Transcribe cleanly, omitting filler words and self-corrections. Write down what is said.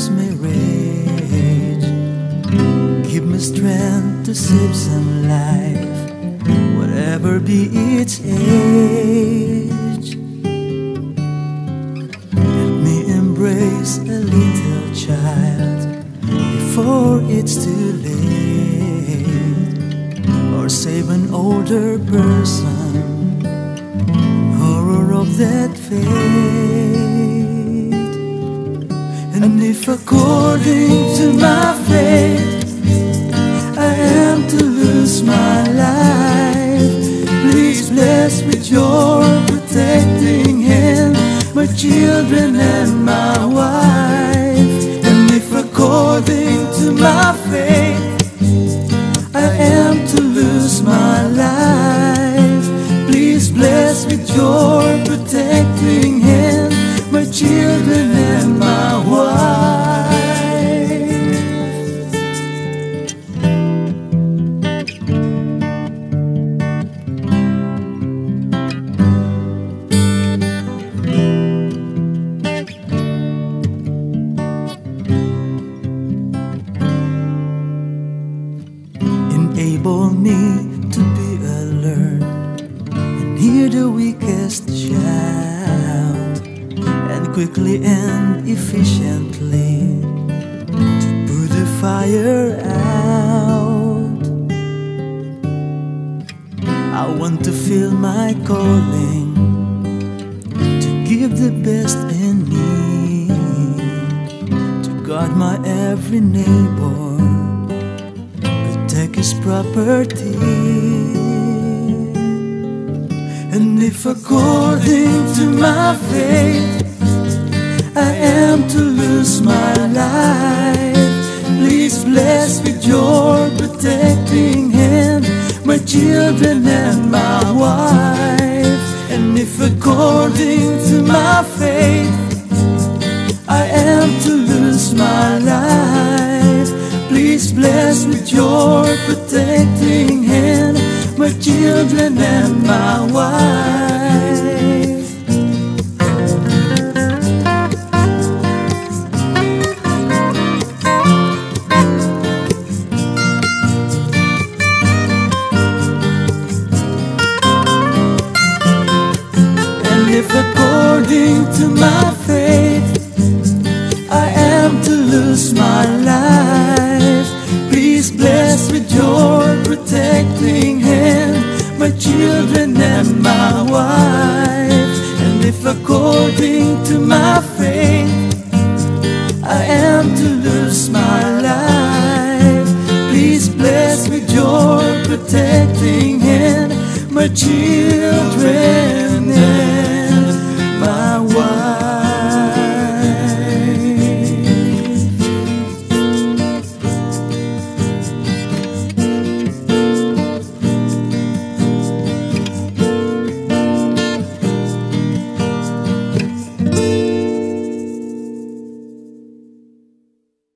storms may rage, give me strength to save some life, whatever be its age. Let me embrace a little child before it's too late, or save an older person, horror of that fate. And if according to my fate I am to lose my life, please bless with your protecting hand my children and my wife. And if according to my fate I am to lose my life, please bless with your protecting hand my children and my wife. Enable me to be alert and hear the weakest shout, and quickly and efficiently to put the fire out. I want to feel my calling, to give the best in me, to guard my every neighbor, protect his property. And if according to my fate I am to lose my life, please bless with your protecting hand my children and my wife. And if according to my fate I am to lose my life, please bless with your protecting hand my children and my wife. And if according to my fate I am to lose my life, please bless with your protecting hand my children and my wife. And if according to my fate I am to lose my life, please bless with your protecting hand my children and